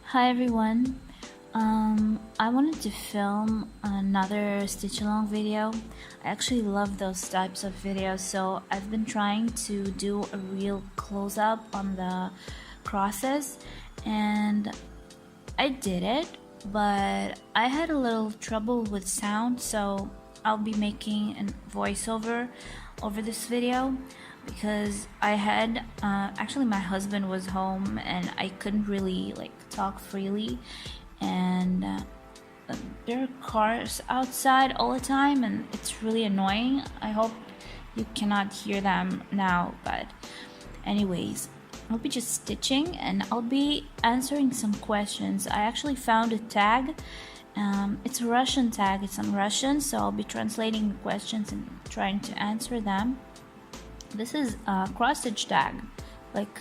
Hi everyone. I wanted to film another stitch along video. I actually love those types of videos, so I've been trying to do a real close-up on the crosses, and I did it, but I had a little trouble with sound, so I'll be making a voiceover over this video because I had actually my husband was home and I couldn't really talk freely, and there are cars outside all the time and it's really annoying. I hope you cannot hear them now, but anyways, I'll be just stitching and I'll be answering some questions. I actually found a tag. It's a Russian tag, it's in Russian, so I'll be translating the questions and trying to answer them. This is a cross stitch tag, like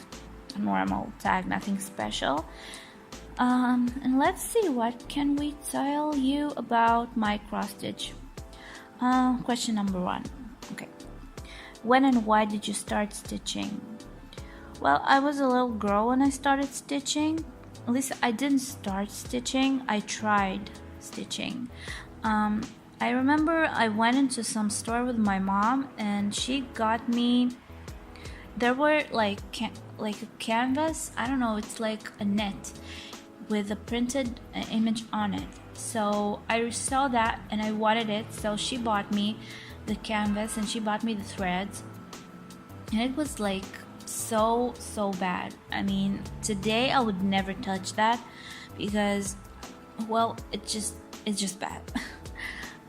a normal tag, nothing special. And let's see, what can we tell you about my cross stitch? Question number 1. Okay. When and why did you start stitching? Well, I was a little girl when I started stitching. At least I didn't start stitching, I tried stitching. I remember I went into some store with my mom and she got me, there were like a canvas, I don't know, it's like a net with a printed image on it. So I saw that and I wanted it, so she bought me the canvas and she bought me the threads, and it was like so bad. I mean, today I would never touch that because, well, it's just bad.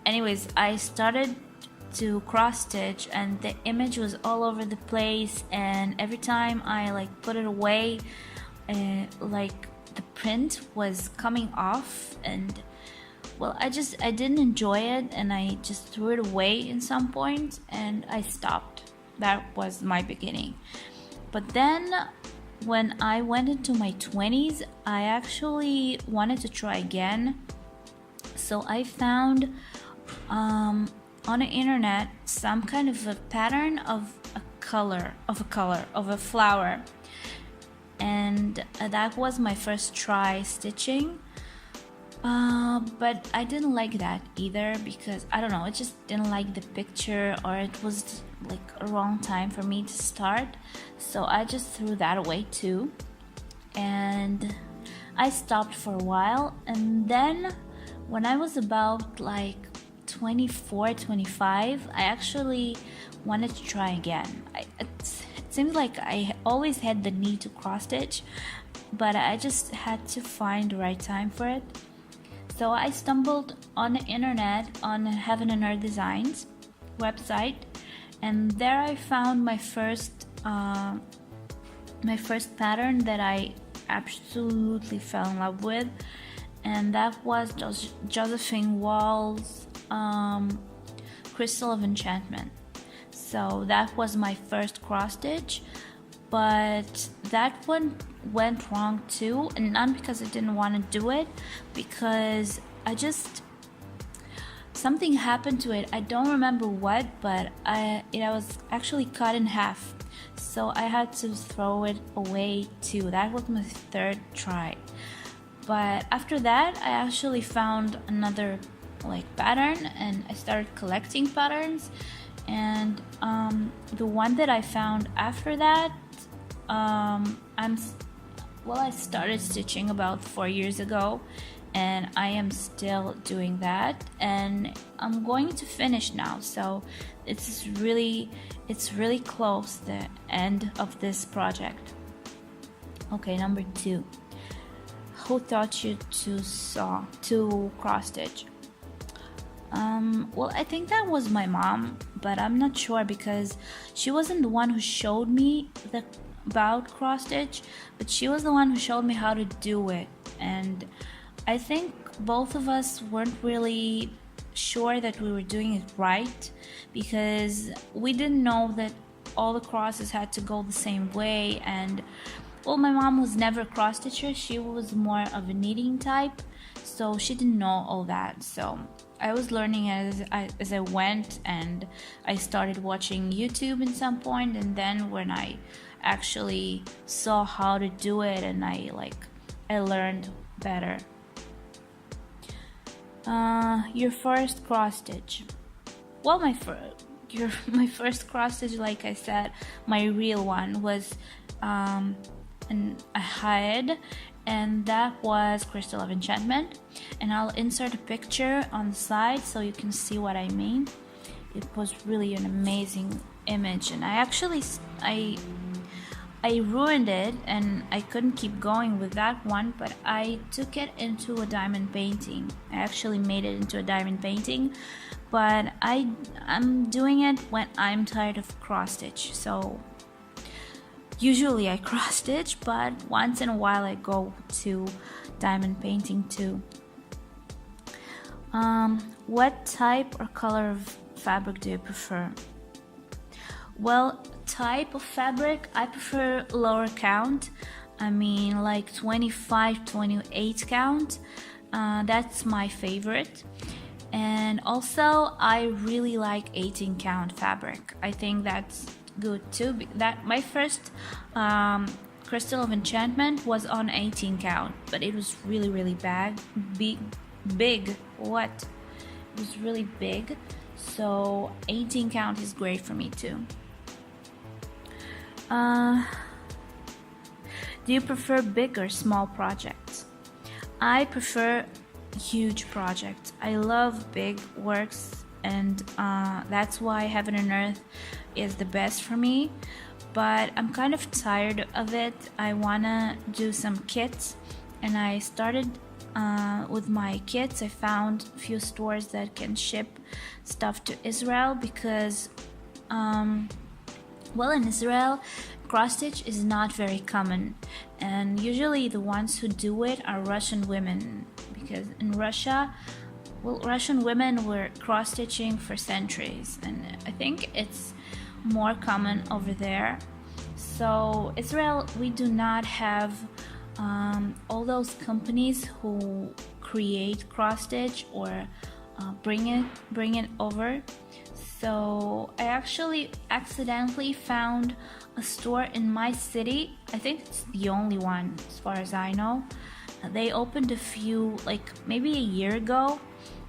Anyways, I started to cross stitch and the image was all over the place, and every time I put it away, the print was coming off, and well, I didn't enjoy it and I just threw it away in some point and I stopped. That was my beginning. But then when I went into my 20s, I actually wanted to try again. So I found on the internet some kind of a pattern of a flower, and that was my first try stitching. But I didn't like that either because I don't know, I just didn't like the picture, or it was like a wrong time for me to start, so I just threw that away too, and I stopped for a while. And then when I was about 24, 25, I actually wanted to try again. It seems like I always had the need to cross stitch, but I just had to find the right time for it. So I stumbled on the internet on Heaven and Earth Designs website, and there I found my first pattern that I absolutely fell in love with, and that was Josephine Wall's Crystal of Enchantment. So that was my first cross stitch, but that one went wrong too, and not because I didn't want to do it, because something happened to it. I don't remember what, but it was actually cut in half, so I had to throw it away too. That was my third try. But after that, I actually found another pattern, and I started collecting patterns. And the one that I found after that, I started stitching about 4 years ago, and I am still doing that, and I'm going to finish now. So it's really close, the end of this project. Okay, number 2. Who taught you to cross stitch? Well, I think that was my mom, but I'm not sure because she wasn't the one who showed me about cross stitch, but she was the one who showed me how to do it. And I think both of us weren't really sure that we were doing it right, because we didn't know that all the crosses had to go the same way. And well, my mom was never a cross stitcher, she was more of a knitting type, so she didn't know all that. So I was learning as I went, and I started watching YouTube at some point, and then when I actually saw how to do it and I I learned better. Your first cross stitch. Well, my first cross stitch, like I said, my real one was a head, and that was Crystal of Enchantment. And I'll insert a picture on the side so you can see what I mean. It was really an amazing image, and I ruined it and I couldn't keep going with that one, but I took it into a diamond painting. I actually made it into a diamond painting, but I'm doing it when I'm tired of cross stitch. So usually I cross stitch, but once in a while I go to diamond painting too. What type or color of fabric do you prefer? Well, type of fabric, I prefer lower count. I mean like 25, 28 count. That's my favorite. And also I really like 18 count fabric. I think that's good too. That my first Crystal of Enchantment was on 18 count, but it was really big. What? It was really big. So 18 count is great for me too. Do you prefer big or small projects? I prefer huge projects. I love big works, and that's why Heaven and Earth is the best for me. But I'm kind of tired of it. I wanna do some kits, and I started with my kits. I found a few stores that can ship stuff to Israel because well, in Israel, cross stitch is not very common, and usually the ones who do it are Russian women, because in Russia, well, Russian women were cross stitching for centuries, and I think it's more common over there. So Israel, we do not have all those companies who create cross stitch or bring it over. So I actually accidentally found a store in my city. I think it's the only one as far as I know. They opened a few, like maybe a year ago,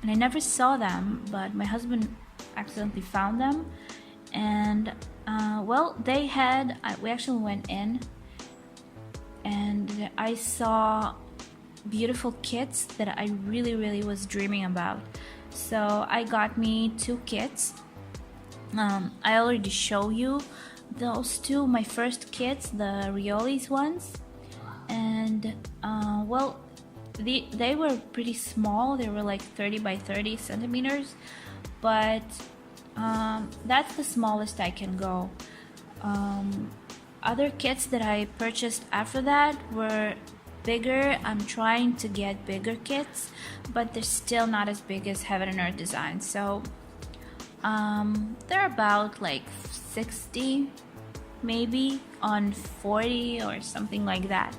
and I never saw them, but my husband accidentally found them. And well, we actually went in, and I saw beautiful kits that I really was dreaming about. So I got me 2 kits. I already show you those 2, my first kits, the Riolis ones, and well, they were pretty small. They were like 30 by 30 centimeters, but that's the smallest I can go. Other kits that I purchased after that were bigger. I'm trying to get bigger kits, but they're still not as big as Heaven and Earth Design. So they're about like 60 maybe on 40 or something like that.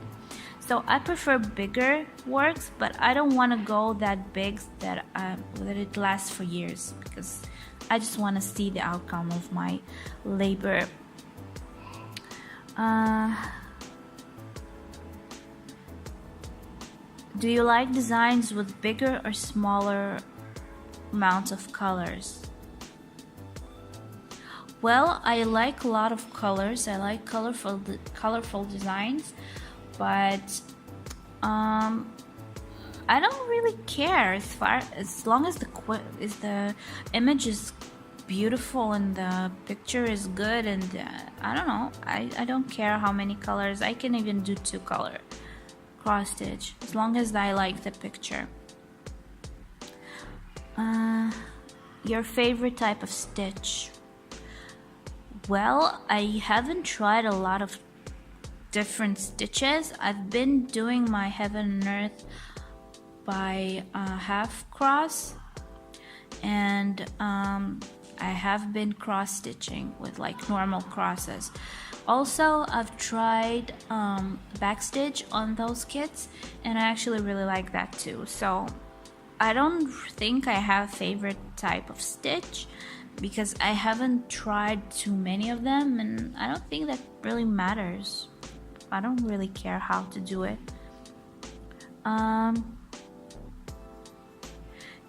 So I prefer bigger works, but I don't want to go that big that it lasts for years, because I just want to see the outcome of my labor. Do you like designs with bigger or smaller amounts of colors? Well, I like a lot of colors. I like colorful designs, but I don't really care as long as the image is beautiful and the picture is good, and I don't know. I don't care how many colors. I can even do 2-color cross stitch as long as I like the picture. Your favorite type of stitch? Well, I haven't tried a lot of different stitches. I've been doing my Heaven and Earth by half cross, and I have been cross stitching with like normal crosses. Also, I've tried backstitch on those kits, and I actually really like that too. So I don't think I have a favorite type of stitch, because I haven't tried too many of them, and I don't think that really matters. I don't really care how to do it. Um,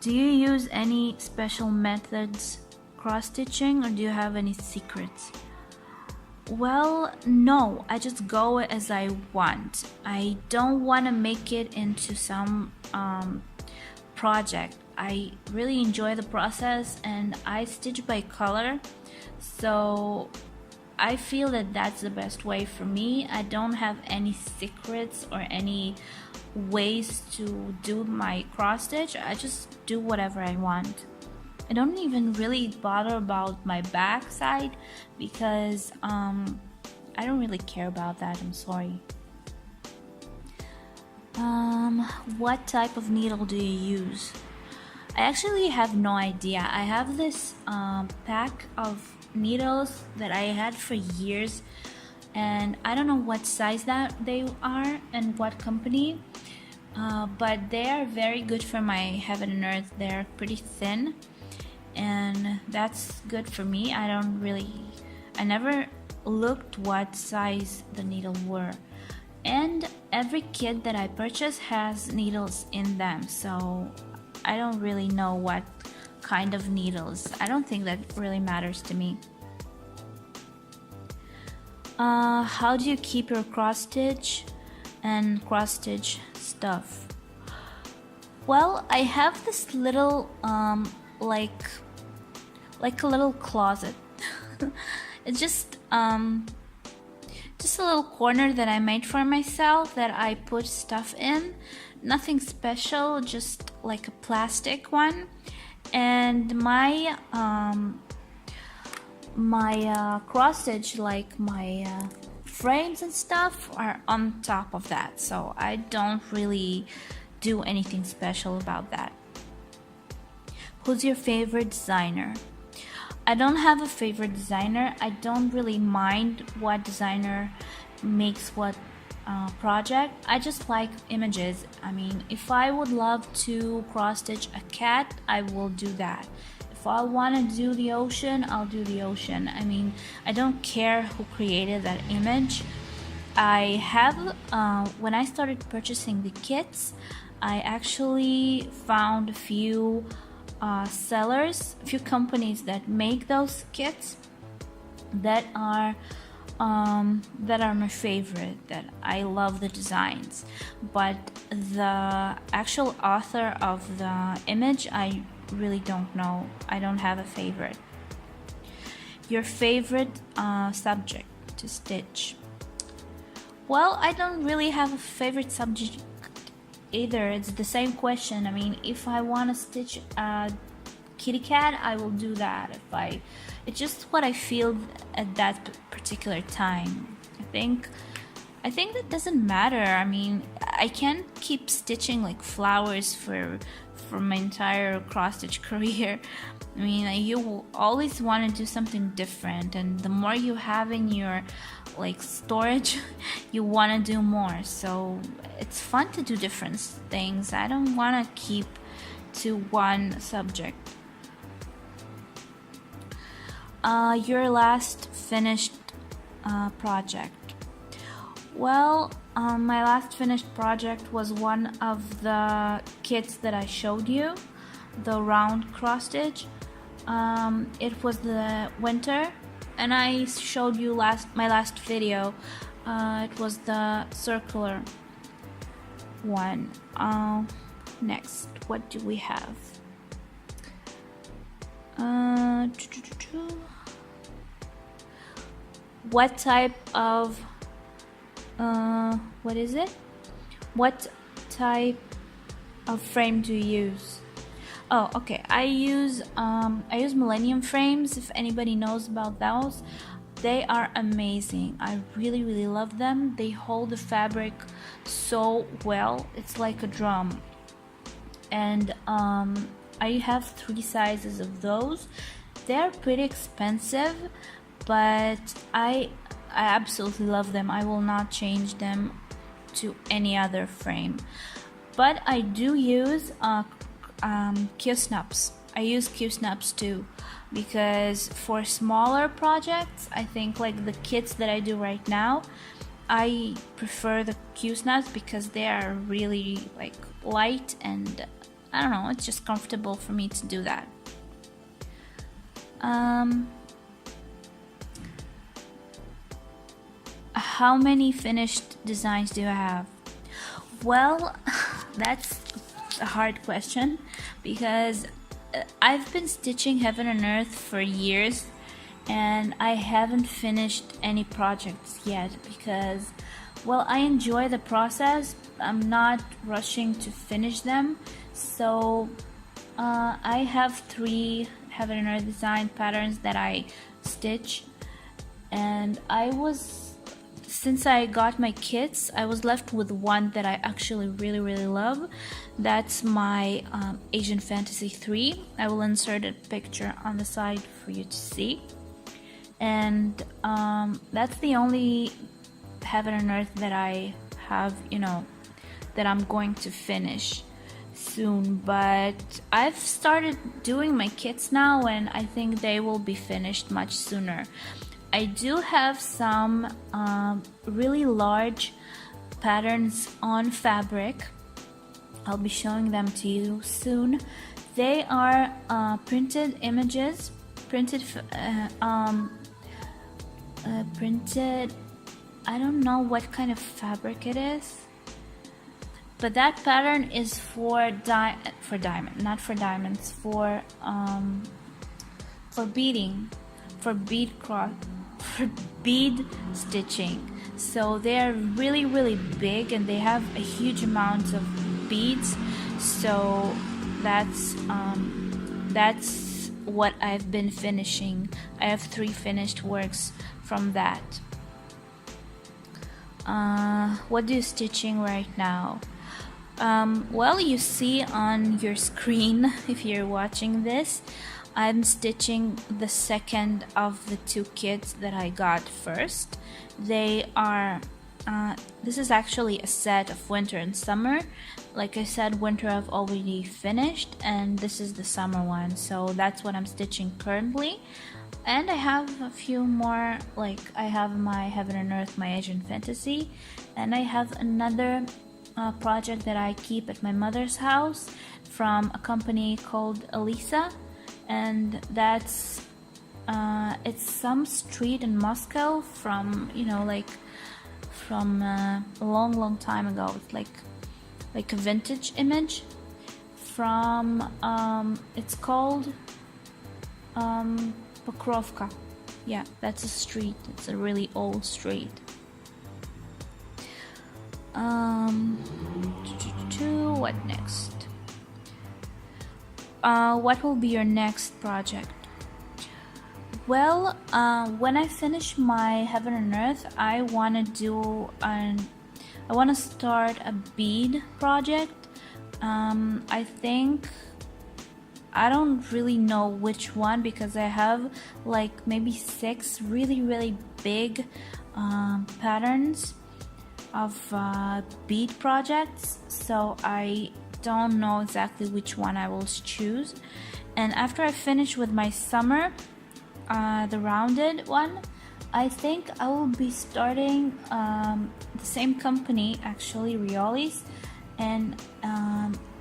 do you use any special methods cross-stitching, or do you have any secrets? Well, no, I just go as I want. I don't want to make it into some project. I really enjoy the process, and I stitch by color, so I feel that that's the best way for me. I don't have any secrets or any ways to do my cross stitch. I just do whatever I want. I don't even really bother about my back side because I don't really care about that. I'm sorry. What type of needle do you use? I actually have no idea. I have this pack of needles that I had for years, and I don't know what size that they are and what company, but they are very good for my heaven and earth. They're pretty thin, and that's good for me. I never looked what size the needle were, and every kit that I purchase has needles in them, so I don't really know what kind of needles. I don't think that really matters to me. How do you keep your cross stitch and cross stitch stuff? Well, I have this little like a little closet. It's just a little corner that I made for myself that I put stuff in. Nothing special, just like a plastic one. And my cross stitch, like my frames and stuff, are on top of that, so I don't really do anything special about that. Who's your favorite designer? I don't have a favorite designer. I don't really mind what designer makes what project. I just like images. I mean, if I would love to cross stitch a cat, I will do that. If I want to do the ocean, I'll do the ocean. I mean, I don't care who created that image. I have when I started purchasing the kits, I actually found a few sellers, a few companies that make those kits that are my favorite, that I love the designs, but the actual author of the image, I really don't know. I don't have a favorite. Your favorite subject to stitch? Well, I don't really have a favorite subject either. It's the same question. I mean, if I want to stitch a kitty cat, I will do that. It's just what I feel at that particular time. I think that doesn't matter. I mean, I can't keep stitching like flowers for my entire cross stitch career. I mean, you will always want to do something different, and the more you have in your like storage, you want to do more. So it's fun to do different things. I don't want to keep to one subject. Your last finished project? Well, my last finished project was one of the kits that I showed you, the round cross stitch. It was the winter, and I showed you my last video. It was the circular one. Next, what do we have? What type of what is it? What type of frame do you use? Oh, okay. I use Millennium Frames. If anybody knows about those, they are amazing. I really love them. They hold the fabric so well. It's like a drum. And I have 3 sizes of those. They're pretty expensive, but I absolutely love them. I will not change them to any other frame. But I do use Q-snaps. I use Q-snaps too, because for smaller projects, I think like the kits that I do right now, I prefer the Q snaps because they are really like light, and I don't know, it's just comfortable for me to do that. How many finished designs do I have? Well, that's a hard question because I've been stitching heaven and earth for years, and I haven't finished any projects yet because, well, I enjoy the process. I'm not rushing to finish them. So I have 3 heaven and earth design patterns that I stitch, and since I got my kits, I was left with one that I actually really love. That's my Asian Fantasy 3. I will insert a picture on the side for you to see. And that's the only heaven and earth that I have, that I'm going to finish soon. But I've started doing my kits now, and I think they will be finished much sooner. I do have some really large patterns on fabric. I'll be showing them to you soon. They are printed images, printed, I don't know what kind of fabric it is, but that pattern is for diamond, not for diamonds, for beading, for bead stitching. So they are really big, and they have a huge amount of beads. So that's what I've been finishing. I have 3 finished works from that. What do you stitching right now? Well, you see on your screen, if you're watching this, I'm stitching the second of the 2 kits that I got first. They are, this is actually a set of winter and summer. Like I said, winter I've already finished, and this is the summer one. So that's what I'm stitching currently. And I have a few more, like I have my Heaven and Earth, my Asian Fantasy, and I have another project that I keep at my mother's house from a company called Elisa. And that's it's some street in Moscow from from a long time ago. It's like a vintage image from it's called Pokrovka. Yeah, that's a street. It's a really old street. What next? What will be your next project? Well, when I finish my Heaven and Earth, I want to start a bead project. I think I don't really know which one because I have like maybe 6 really big patterns of bead projects, so I don't know exactly which one I will choose. And after I finish with my summer, the rounded one, I think I will be starting the same company, actually, Rioli's, and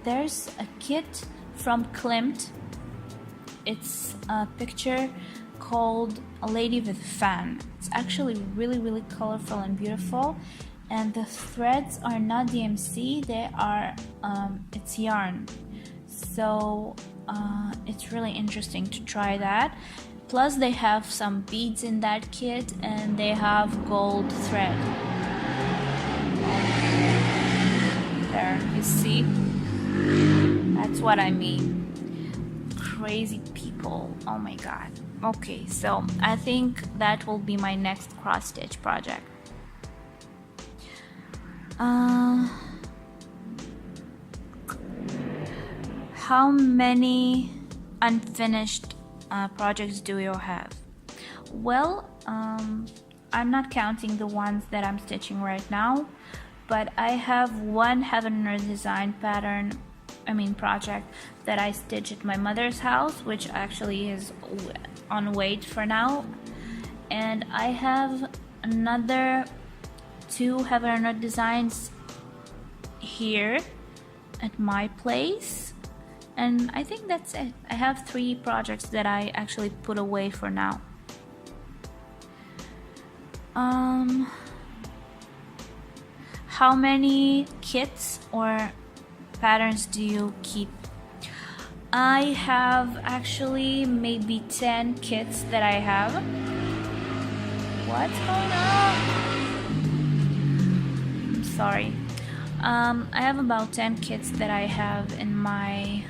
there's a kit from Klimt. It's a picture called A Lady with a Fan. It's actually really colorful and beautiful, and the threads are not DMC, they are it's yarn, so it's really interesting to try that. Plus they have some beads in that kit, and they have gold thread. There, you see? That's what I mean. Crazy people, oh my god. Okay, so I think that will be my next cross stitch project. How many unfinished projects do you have? Well, I'm not counting the ones that I'm stitching right now, but I have one Heaven and Earth design project that I stitched at my mother's house, which actually is on wait for now, and I have another 2 Heaven and Earth designs here at my place, and I think that's it. I have 3 projects that I actually put away for now. How many kits or patterns do you keep? I have actually maybe 10 kits that I have. What's going on? I'm sorry. I have about 10 kits that I have in my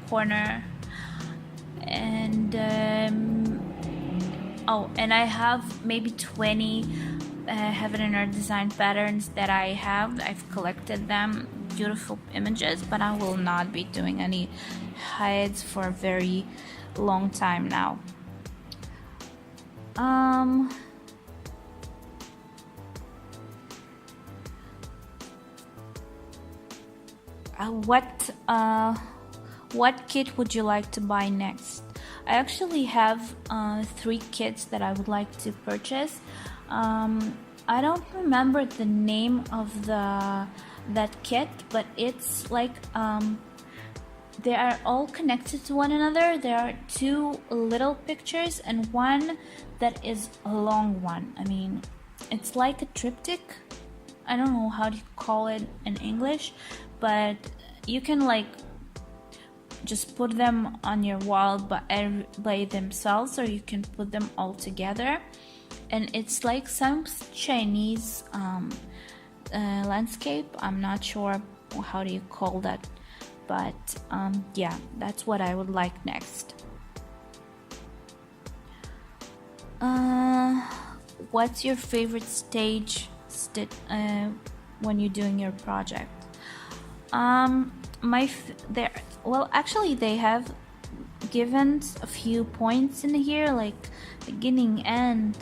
corner, and and I have maybe 20 Heaven and Earth design patterns that I've collected them, beautiful images, but I will not be doing any hides for a very long time now. What kit would you like to buy next? I actually have 3 kits that I would like to purchase. I don't remember the name of that kit, but it's like they are all connected to one another. There are 2 little pictures and one that is a long one. I mean, it's like a triptych. I don't know how to call it in English, but you can like just put them on your wall by themselves, or you can put them all together, and it's like some Chinese landscape. I'm not sure how do you call that, but yeah, that's what I would like next. What's your favorite stage when you're doing your project? Well, actually they have given a few points in here, like beginning, end,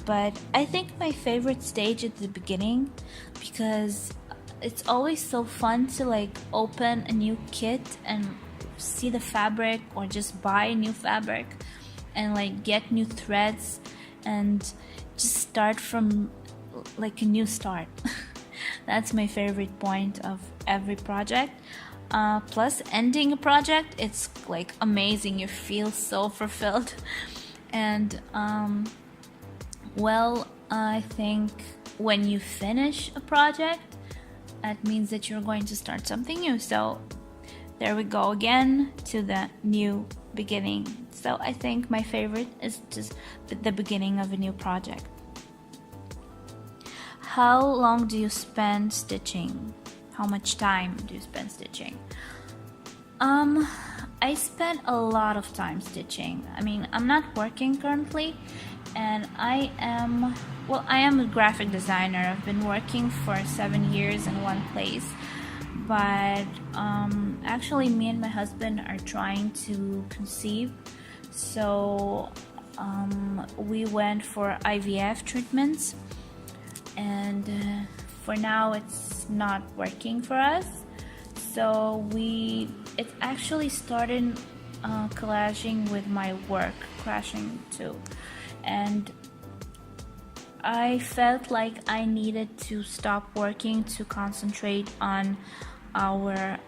but I think my favorite stage is the beginning, because it's always so fun to like open a new kit and see the fabric, or just buy a new fabric and like get new threads and just start from like a new start. That's my favorite point of every project. Plus ending a project, it's like amazing. You feel so fulfilled. And well, I think when you finish a project, that means that you're going to start something new. So there we go again to the new beginning. So I think my favorite is just the beginning of a new project. How long do you spend stitching? How much time do you spend stitching? I spend a lot of time stitching. I mean, I'm not working currently, and I am a graphic designer. I've been working for 7 years in one place, but actually me and my husband are trying to conceive, so we went for IVF treatments, and for now it's not working for us, so it actually started clashing with my work, crashing too, and I felt like I needed to stop working to concentrate on our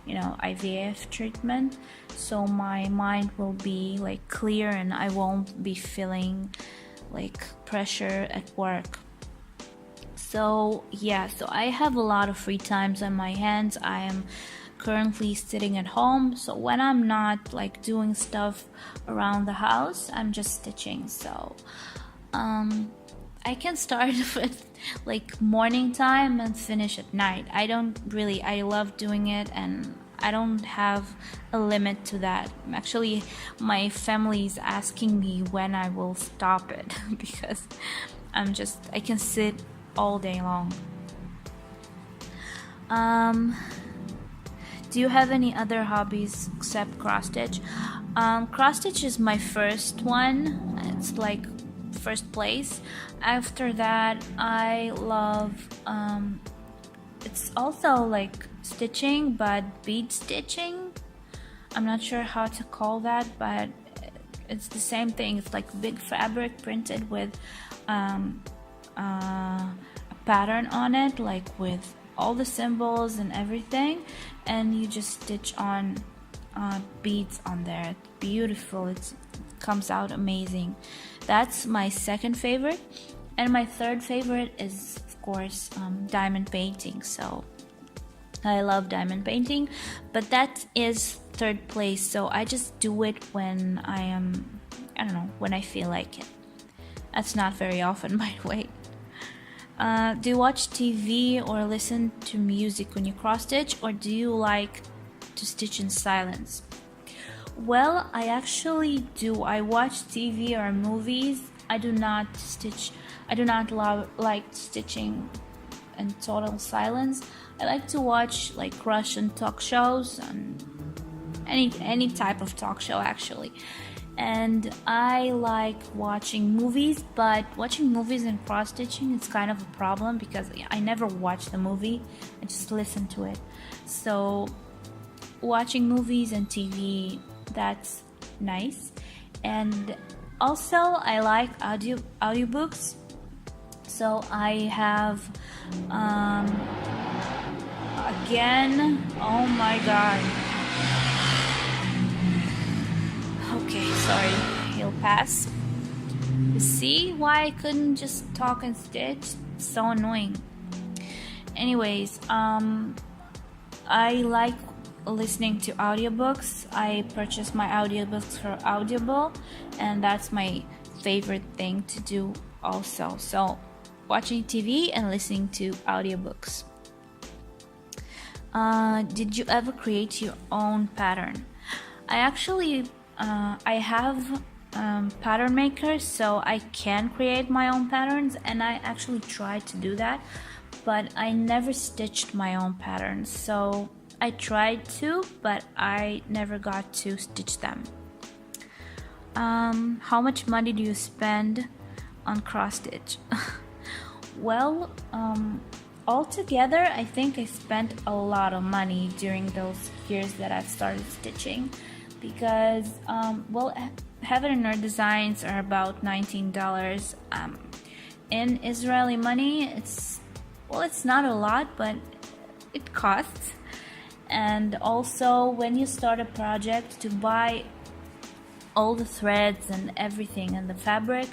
IVF treatment, so my mind will be like clear and I won't be feeling like pressure at work. So yeah, so I have a lot of free times on my hands. I am currently sitting at home, so when I'm not like doing stuff around the house, I'm just stitching. So I can start with like morning time and finish at night. I love doing it, and I don't have a limit to that. Actually, my family is asking me when I will stop it because I can sit all day long. Do you have any other hobbies except cross stitch? Cross stitch is my first one. It's like first place. After that, I love it's also like stitching, but bead stitching. I'm not sure how to call that, but it's the same thing. It's like big fabric printed with a pattern on it, like with all the symbols and everything, and you just stitch on beads on there. It's beautiful. It comes out amazing. That's my second favorite, and my third favorite is, of course, diamond painting. So I love diamond painting, but that is third place. So I just do it when I don't know, when I feel like it. That's not very often, by the way. Do you watch TV or listen to music when you cross stitch, or do you like to stitch in silence? Well, I actually do. I watch TV or movies. I do not like stitching in total silence. I like to watch like Russian talk shows and any type of talk show actually. And I like watching movies, but watching movies and cross stitching is kind of a problem because I never watch the movie, I just listen to it. So watching movies and TV, that's nice. And also I like audiobooks. So I have again, oh my god. Okay, sorry, he'll pass. You see why I couldn't just talk and stitch? It's so annoying. Anyways, I like listening to audiobooks. I purchased my audiobooks for Audible, and that's my favorite thing to do also. So, watching TV and listening to audiobooks. Did you ever create your own pattern? I actually I have pattern maker, so I can create my own patterns, and I actually tried to do that, but I never stitched my own patterns. So I tried to, but I never got to stitch them. How much money do you spend on cross stitch? Well, altogether I think I spent a lot of money during those years that I've started stitching, because Heaven and Earth designs are about $19. In Israeli money, it's not a lot, but it costs. And also, when you start a project, to buy all the threads and everything and the fabric,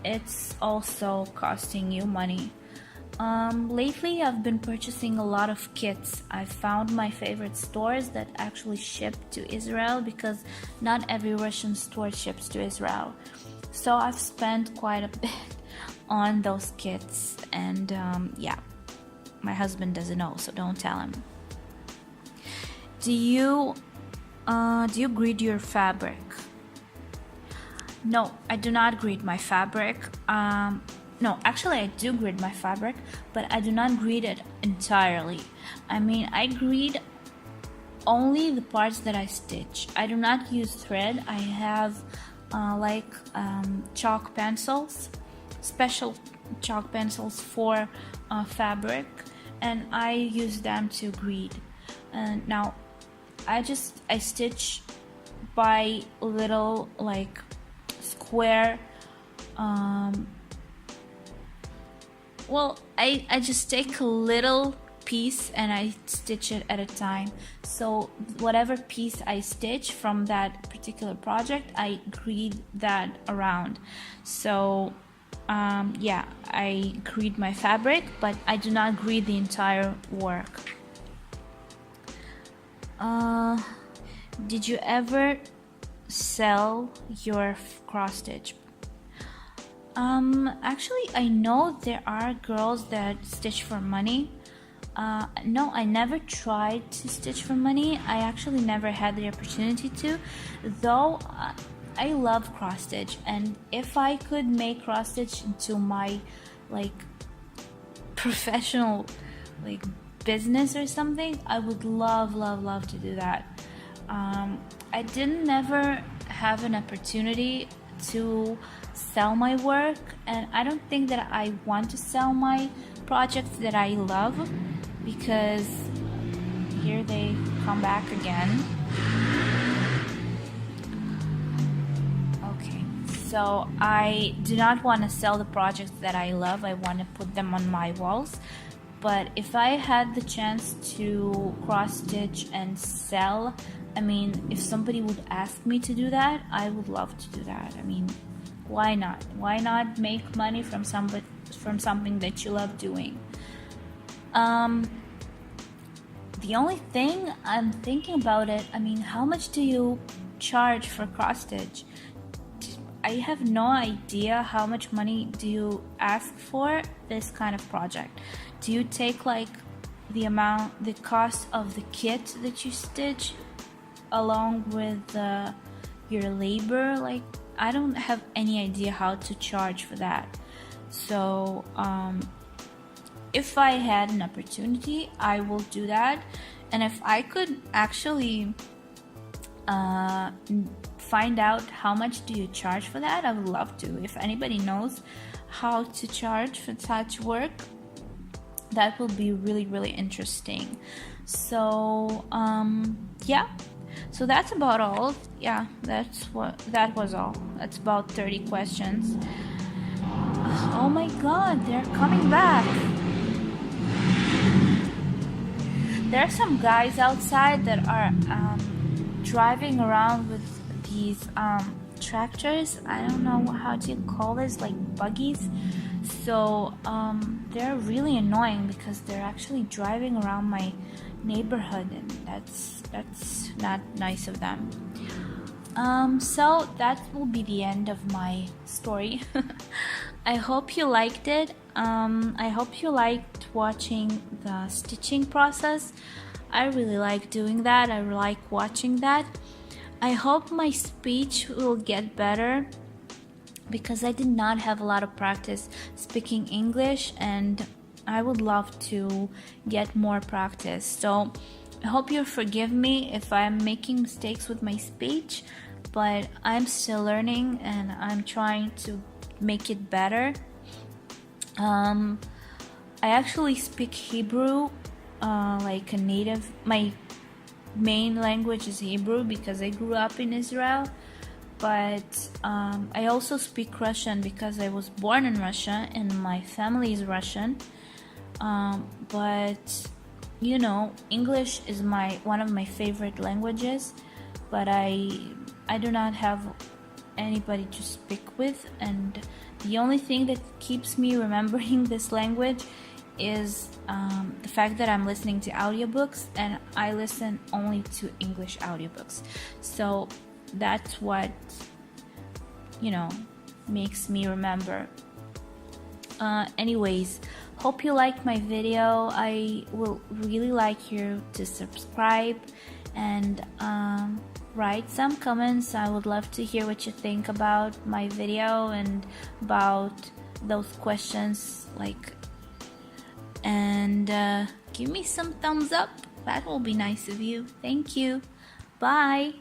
it's also costing you money. Lately I've been purchasing a lot of kits. I found my favorite stores that actually ship to Israel, because not every Russian store ships to Israel. So I've spent quite a bit on those kits, and yeah, my husband doesn't know, so don't tell him. Do you grid your fabric? No, I do not grid my fabric. No, actually I do grid my fabric, but I do not grid it entirely. I mean, I grid only the parts that I stitch. I do not use thread. I have chalk pencils, special chalk pencils for fabric, and I use them to grid. And now I stitch by little like square. I just take a little piece and I stitch it at a time. So whatever piece I stitch from that particular project, I grid that around. So yeah, I grid my fabric, but I do not grid the entire work. Did you ever sell your cross stitch? Actually, I know there are girls that stitch for money. No, I never tried to stitch for money. I actually never had the opportunity to, though. I love cross stitch, and if I could make cross stitch into my professional business or something, I would love to do that. I didn't never have an opportunity to sell my work, and I don't think that I want to sell my projects that I love, because here they come back again. So I do not want to sell the projects that I love. I want to put them on my walls. But if I had the chance to cross stitch and sell, I mean, if somebody would ask me to do that, I would love to do that. I mean, why not? Why not make money from something that you love doing? The only thing I'm thinking about it, I mean, how much do you charge for cross stitch? I have no idea how much money do you ask for this kind of project. Do you take like the cost of the kit that you stitch along with your labor? Like, I don't have any idea how to charge for that. So if I had an opportunity, I will do that. And if I could actually find out how much do you charge for that, I would love to. If anybody knows how to charge for such work, that will be really, really interesting. So yeah, so that's about all. Yeah, that was all. That's about 30 questions. Oh my god, they're coming back. There are some guys outside that are driving around with these tractors. I don't know how to call this, like buggies. So they're really annoying because they're actually driving around my neighborhood, and that's not nice of them. So that will be the end of my story. I hope you liked it. I hope you liked watching the stitching process. I really like doing that. I like watching that. I hope my speech will get better because I did not have a lot of practice speaking English, and I would love to get more practice. So I hope you forgive me if I'm making mistakes with my speech, but I'm still learning and I'm trying to make it better. I actually speak Hebrew like a native. My main language is Hebrew because I grew up in Israel, but I also speak Russian because I was born in Russia and my family is Russian. But you know, English is one of my favorite languages, but I do not have anybody to speak with, and the only thing that keeps me remembering this language is the fact that I'm listening to audiobooks, and I listen only to English audiobooks. So that's what, you know, makes me remember. Anyways, hope you liked my video. I will really like you to subscribe and write some comments. I would love to hear what you think about my video and about those questions, and give me some thumbs up. That will be nice of you. Thank you. Bye.